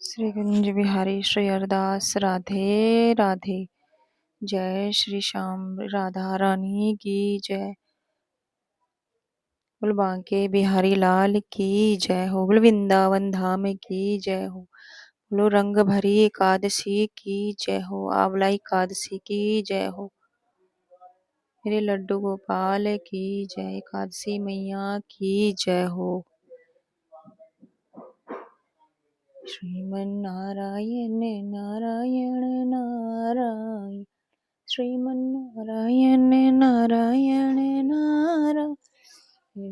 श्री कुंज बिहारी श्री हरदास राधे राधे। जय श्री श्याम राधा रानी की जय। बोल बांके बिहारी लाल की जय हो। बोल वृंदावन धाम की जय हो। बोलो रंग भरी एकादशी की जय हो। आंवला एकादशी की जय हो। मेरे लड्डू गोपाल की जय। एकादशी मैया की जय हो। श्रीमन नारायण नारायण नारायण। श्रीमन नारायण नारायण नारायण।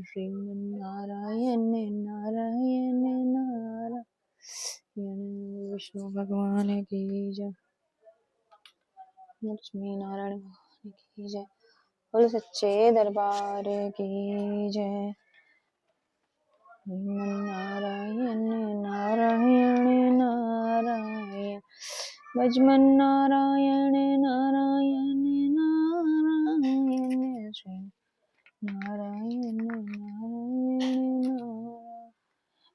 श्रीमन नारायण नारायण नारायण। विष्णु भगवान की जय। लक्ष्मी नारायण भगवान की जय। बोलो सच्चे दरबार की जय। नारायण नारायण नारायण। भजमन नारायण नारायण नारायण। श्री नारायण नारायण नारायण।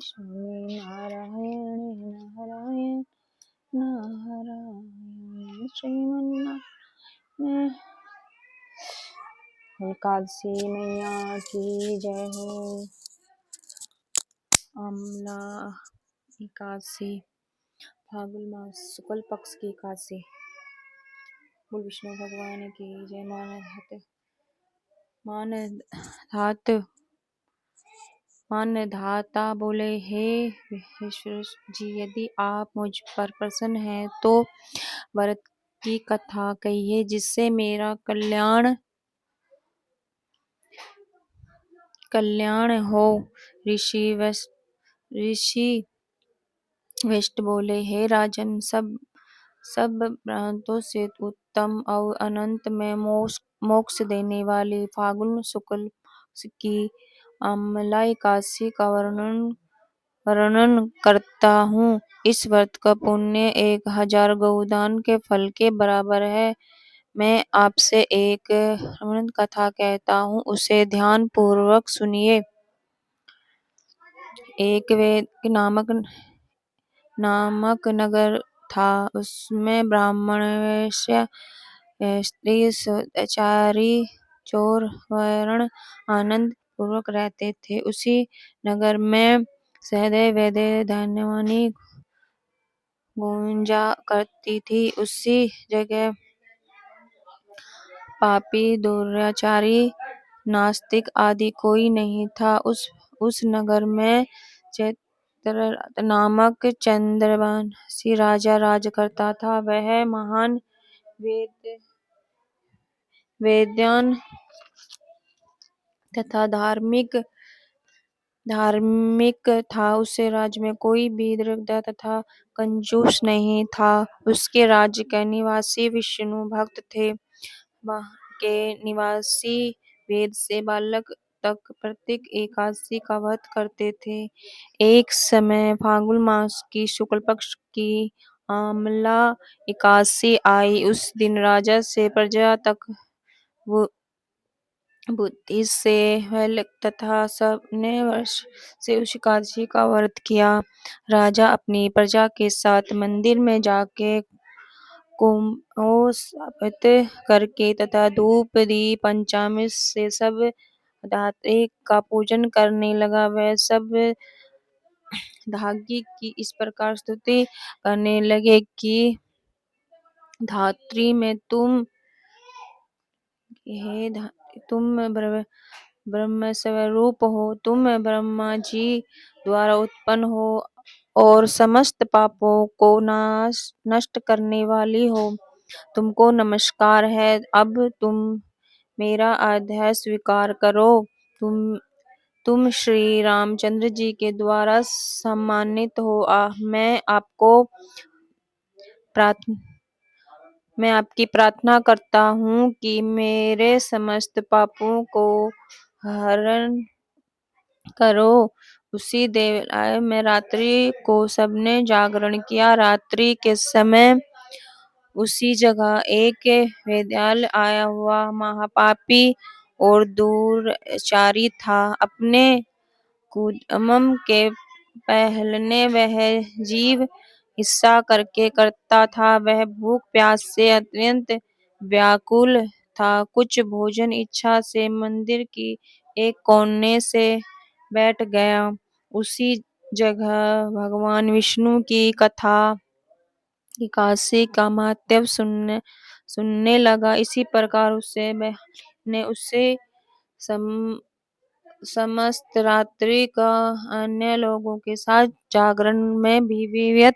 स्वामी नारायण नारायण नारायण। श्रीमन नारायण। एकादशी मैया की जय हो। आंवला एकादशी फागुन मास शुक्ल पक्ष की एकादशी। बोल विष्णु भगवान की जय। मान धाता बोले, हे विश्वेश्वर जी, यदि आप मुझ पर प्रसन्न हैं तो व्रत की कथा कहिए, जिससे मेरा कल्याण हो। ऋषि वशिष्ठ बोले, हे राजन, सब व्रतों से उत्तम और अनंत में मोक्ष देने वाली फागुन शुक्ल पक्ष की आंवला एकादशी का वर्णन करता हूँ। इस व्रत का पुण्य 1000 गौदान के फल के बराबर है। मैं आपसे एक कथा कहता हूँ, उसे ध्यान पूर्वक सुनिए। एक वेद नामक नगर था। उसमें ब्राह्मण, वैश्य, स्त्री, सदाचारी, चोर वर्ण आनंद पूर्वक रहते थे। उसी नगर में सहदेव वैद्य धन्यवाणी गूंजा करती थी। उसी जगह पापी, दुराचारी, नास्तिक आदि कोई नहीं था। उस नगर में चैत्र नामक चंद्रवंशी राजा राज करता था। वह महान वैद्वान तथा धार्मिक था। उसके राज्य में कोई भी दरिद्र तथा कंजूस नहीं था। उसके राज्य के निवासी विष्णु भक्त थे। वहाँ के निवासी वेद से बालक तक प्रत्येक एकादशी का व्रत करते थे। एक समय फागुन मास की शुक्ल पक्ष की आंवला एकादशी आई। उस दिन राजा से प्रजा तक बुद्धि से तथा सबने वर्ष से उस एकादशी का व्रत किया। राजा अपनी प्रजा के साथ मंदिर में जाके कुमों स्थापित करके तथा धूप दीप पंचामृत से सब धात्री का पूजन करने लगा। वह सब धागी की इस प्रकार स्तुति करने लगे कि धात्री में तुम ब्रह्म स्वरूप हो। तुम ब्रह्मा जी द्वारा उत्पन्न हो और समस्त पापों को नष्ट करने वाली हो। तुमको नमस्कार है। अब तुम मेरा अध्याय स्वीकार करो। तुम श्री रामचंद्र जी के द्वारा सम्मानित हो। मैं आपकी प्रार्थना करता हूँ कि मेरे समस्त पापों को हरण करो। उसी देवलाय में रात्रि को सबने जागरण किया। रात्रि के समय उसी जगह एक वेदाल आया हुआ महापापी और दुराचारी था। अपने कुदम के पहलने वह जीव हिस्सा करके करता था। वह भूख प्यास से अत्यंत व्याकुल था। कुछ भोजन इच्छा से मंदिर की एक कोने से बैठ गया। उसी जगह भगवान विष्णु की कथा काशी का महात्म्य सुनने लगा। इसी प्रकार उससे ने उससे सम, समस्त रात्रि का अन्य लोगों के साथ जागरण में भी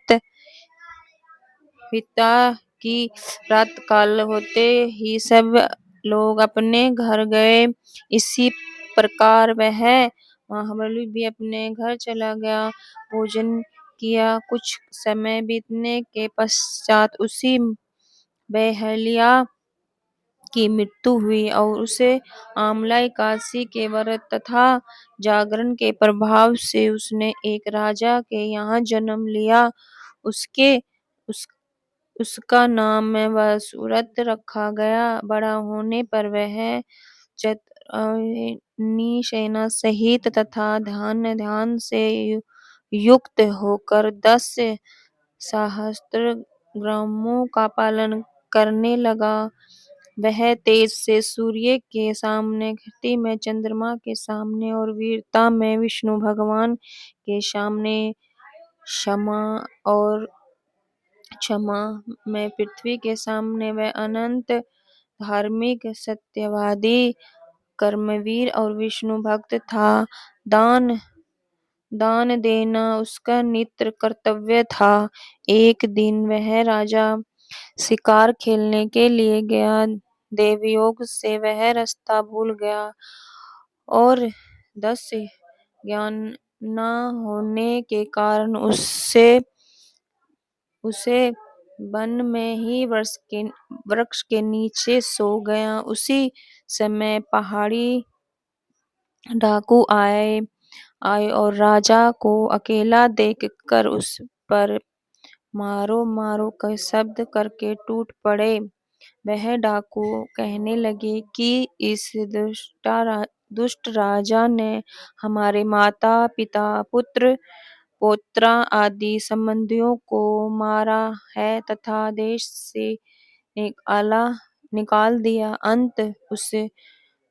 पिता की रात काल होते ही सब लोग अपने घर गए। इसी प्रकार वह महाबली भी अपने घर चला गया। भोजन किया। कुछ समय बीतने के पश्चात उसी बहलिया की मृत्यु हुई और उसे आमला एकादशी के व्रत तथा जागरण के प्रभाव से उसने एक राजा के यहाँ जन्म लिया। उसके उस उसका नाम वसुरथ रखा गया। बड़ा होने पर वह चतुरानी सेना सहित तथा ध्यान से युक्त होकर 10 सहस्त्र ग्रामों का पालन करने लगा। वह तेज से सूर्य के सामने, गति में चंद्रमा के सामने और वीरता में विष्णु भगवान के सामने, क्षमा में पृथ्वी के सामने वह अनंत धार्मिक, सत्यवादी, कर्मवीर और विष्णु भक्त था। दान देना उसका नित्य कर्तव्य था। एक दिन वह राजा शिकार खेलने के लिए गया। देवयोग से वह रास्ता भूल गया और 10 ज्ञान न होने के कारण उसे वन में ही वृक्ष के नीचे सो गया। उसी समय पहाड़ी डाकू आए और राजा को अकेला देखकर उस पर मारो मारो का शब्द करके टूट पड़े। वह डाकू कहने लगे कि इस दुष्ट राजा ने हमारे माता पिता पुत्र पौत्रा आदि संबंधियों को मारा है तथा देश से निकाल दिया। अंत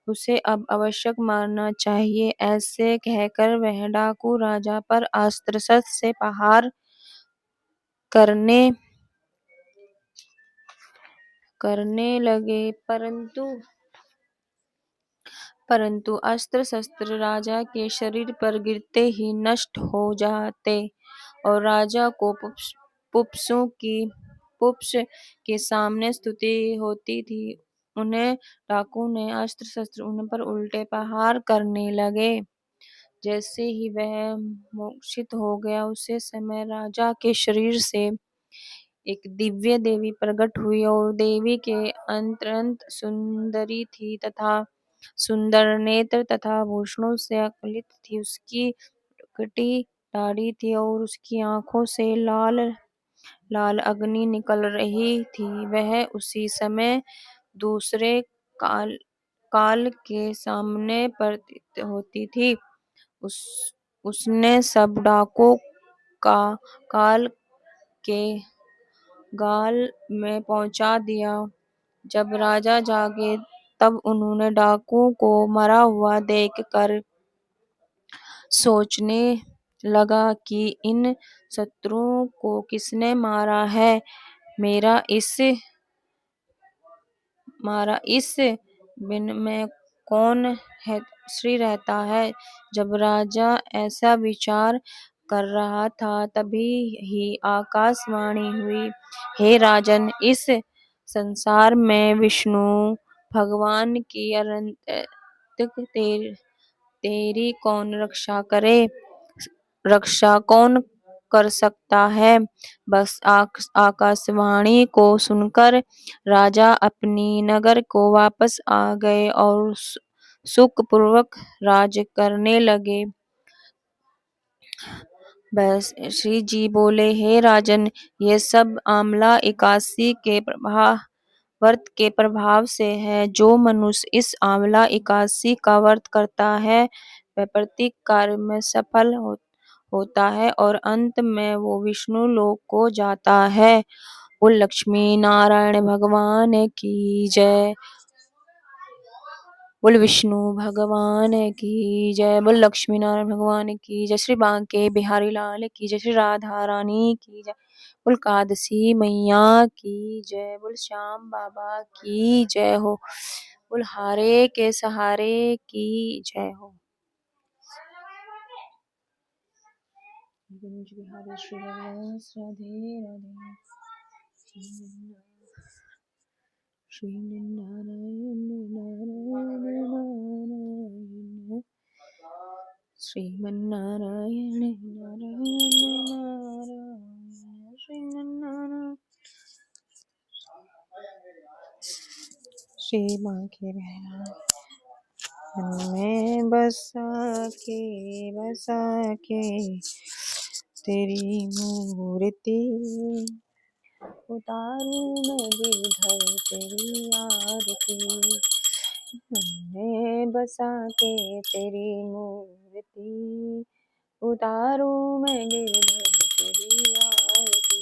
उसे अब आवश्यक मारना चाहिए। ऐसे कहकर वह डाकू राजा पर अस्त्र शस्त्र से प्रहार करने लगे, परंतु अस्त्र शस्त्र राजा के शरीर पर गिरते ही नष्ट हो जाते और राजा को पुष्प के सामने स्तुति होती थी। उन्हें डाकू ने अस्त्र शस्त्र उन पर उल्टे प्रहार करने लगे। जैसे ही वह मूर्छित हो गया, उसी समय राजा के शरीर से एक दिव्य देवी प्रकट हुई और देवी के अत्यंत सुंदरी थी तथा सुंदर नेत्र तथा भूषणों से आकृलित थी। उसकी कटी दाढ़ी थी और उसकी आंखों से लाल लाल अग्नि निकल रही थी। वह उसी समय दूसरे काल के सामने प्रतीत होती थी। उसने सब डाकों का काल के गाल में पहुंचा दिया। जब राजा जागे तब उन्होंने डाकुओं को मरा हुआ देखकर सोचने लगा कि इन शत्रुओं को किसने मारा है। मेरा इस बिन में कौन है श्री रहता है। जब राजा ऐसा विचार कर रहा था तभी ही आकाशवाणी हुई, हे राजन, इस संसार में विष्णु भगवान की अनंत तेरी कौन रक्षा करे। रक्षा कौन कर सकता है। बस आकाशवाणी को सुनकर राजा अपनी नगर को वापस आ गए और सुखपूर्वक राज्य करने लगे। बस श्री जी बोले, हे राजन, ये सब आमला एकादशी के व्रत के प्रभाव से है। जो मनुष्य इस आमला एकादशी का व्रत करता है वह प्रत्येक कार्य में सफल होता है और अंत में वो विष्णु लोक को जाता है। बोल लक्ष्मी नारायण भगवान की जय। बोल विष्णु भगवान की जय। बोल लक्ष्मी नारायण भगवान की जय। श्री बांके बिहारी लाल की जय। श्री राधा रानी की जय। बोल कादसी मैया की जय। बोल श्याम बाबा की जय हो। बोल हारे के सहारे की जय हो। गुंज बिहारी श्री राधे राधे। श्री नारायण नारायण नारायण श्रीमन्नारायण नारायण नारायण श्रीमन्नारायण। श्री बांके में बसा के तेरी मूर्ति उतारूं मैं गिरधर तेरी आरती। मैं बसा के तेरी मूर्ति उतारूं मैं गिरधर तेरी आरती।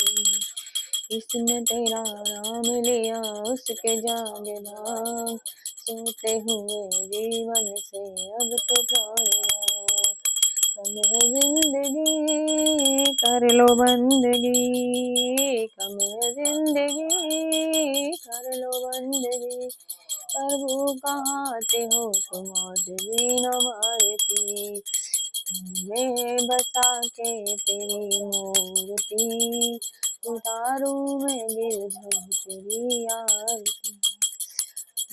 इसने तेरा नाम लिया उसके जागे भाग सोते हुए जीवन से अब तो प्राण जाओ। कम है जिंदगी कर लो बंदगी। कम है जिंदगी कर लो बंदगी। प्रभु कहाते हो तुम आज भी न मारती। मैं बसा के तेरी मूर्ति उतारूं मैं गिरधर तेरी आरती।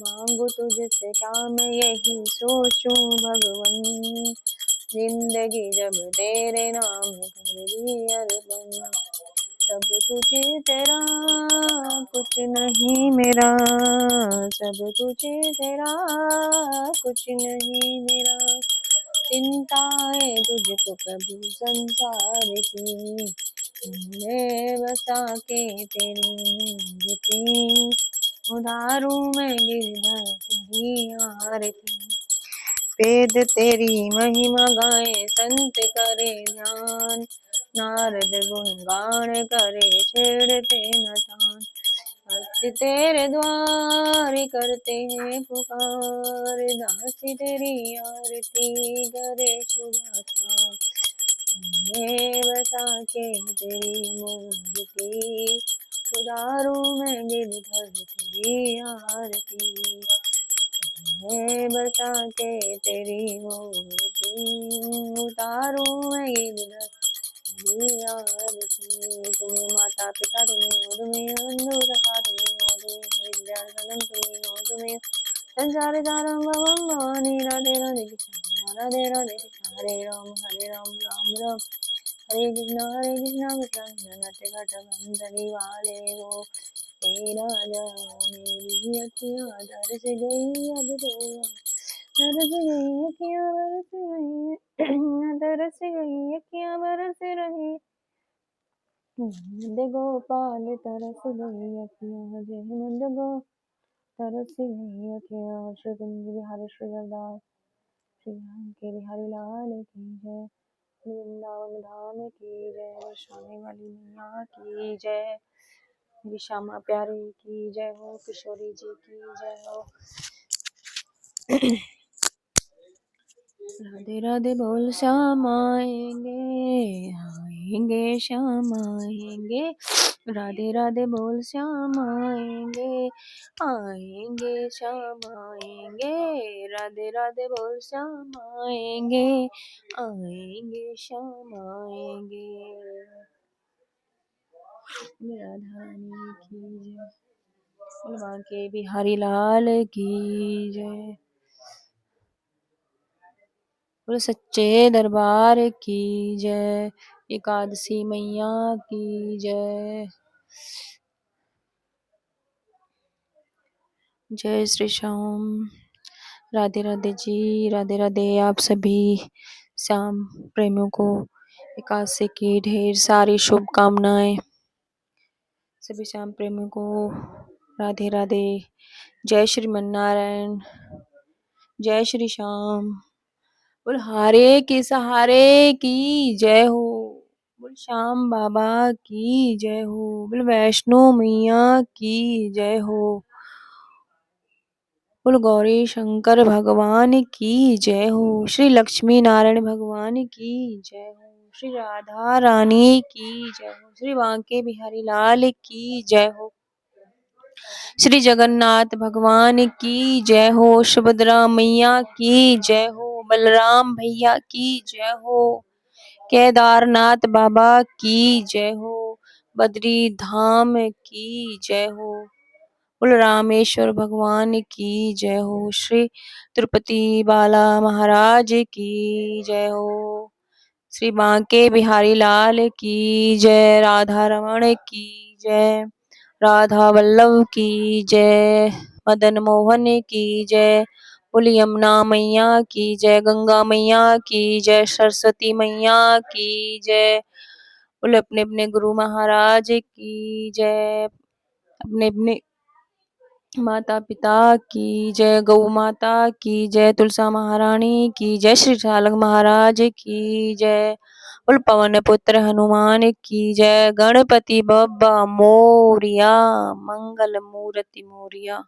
मांगू तुझसे क्या मैं यही सोचूं भगवन। जिंदगी जब तेरे नाम कर दी अर्पण। सब कुछ तेरा कुछ नहीं मेरा। सब कुछ तेरा कुछ नहीं मेरा। चिंताएं तुझको प्रभु संसार की। मैं बसा के तेरी मूर्ति उतारूं मैं गिरधर तेरी आरती। वेद तेरी महिमा गाए संत करे ध्यान। नारद गुणगान करे छेड़ते न तान। भक्त तेरे द्वार करते हैं पुकार। दासी तेरी आरती करे सुबह शाम। मैं बसा के तेरी मूर्ति उतारूं मैं गिरधर तेरी आरती। मैं बसा के तेरी मूर्ति उतारूं मैं गिरधर तेरी आरती। तुम्हें माता पिता तुम्हें हो तुम्हें बंधु सखा तुम्हें हो तुम्हें विद्याधरम तुम्हें हो तुम्हें संसार सारं भवं भवानी। राधे राधे कृष्ण राधे राधे कृष्ण हरे राम राम राम हरे कृष्ण कृष्ण नट घट बंदरी वाले हो। हे राजा मेरी अखियाँ तरस गई अब तो। तरस गई अखियाँ बरस रही। तरस गई अखियाँ बरस रही। नंद गोपाल तरस गई अखियाँ जय नंद गो तरस गई अखियाँ। श्री कुंज बिहारी श्री सरदार श्री के बिहारी लाल की जय। वृंदावन धाम की जय। वर्षाने वाली मैया की जय। मेरी श्यामा प्यारी की जय हो। किशोरी जी की जय हो। राधे राधे बोल श्याम आएंगे आएंगे श्याम आएंगे। राधे राधे बोल श्याम आएंगे आएंगे श्याम आएंगे। राधे राधे बोल श्याम आएंगे आएंगे श्याम आएंगे। राधा रानी की जय। बांके बिहारी लाल की जय। बोलो सच्चे दरबार की जय। एकादशी मैया की जय। जय श्री श्याम। राधे राधे जी। राधे राधे आप सभी श्याम प्रेमियों को एकादशी की ढेर सारी शुभकामनाएं। सभी श्याम प्रेमियों को राधे राधे। जय श्रीमन्नारायण। जय श्री श्याम। बोल हारे के सहारे की जय हो। बोल श्याम बाबा की जय हो। बोल वैष्णो मैया की जय हो। बोल गौरी शंकर भगवान की जय हो। श्री लक्ष्मी नारायण भगवान की जय हो। श्री राधा रानी की जय हो। श्री बांके बिहारी लाल की जय हो। श्री जगन्नाथ भगवान की जय हो। सुभद्रा मैया की जय हो। बलराम भैया की जय हो। केदारनाथ बाबा की जय हो। बद्री धाम की जय हो। बोल रामेश्वर भगवान की जय हो। श्री तिरुपति बाला महाराज की जय हो। श्री बांके बिहारी लाल की जय। राधा रमण की जय। राधा वल्लभ की जय। मदन मोहन की जय। बोल यमुना मैया की जय। गंगा मैया की जय। सरस्वती मैया की जय। बोल अपने अपने गुरु महाराज की जय। अपने अपने माता पिता की जय। गौ माता की जय। तुलसा महारानी की जय। श्री चालक महाराज की जय। बोल पवन पुत्र हनुमान की जय। गणपति बप्पा मोरिया। मंगल मूर्ति मोरिया।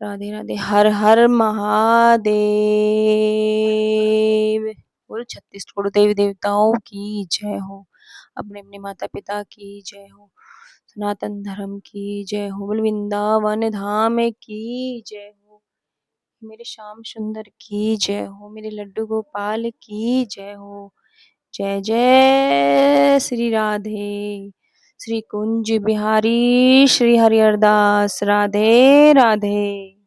राधे राधे। हर हर महादेव। बोल 36 करोड़ देवी देवताओं की जय हो। अपने अपने माता पिता की जय हो। सनातन धर्म की जय हो। बोल वृंदावन धाम की जय हो। मेरे श्याम सुंदर की जय हो। मेरे लड्डू गोपाल की जय हो। जय जय श्री राधे। श्री कुंज बिहारी श्री हरिहरदास। राधे राधे।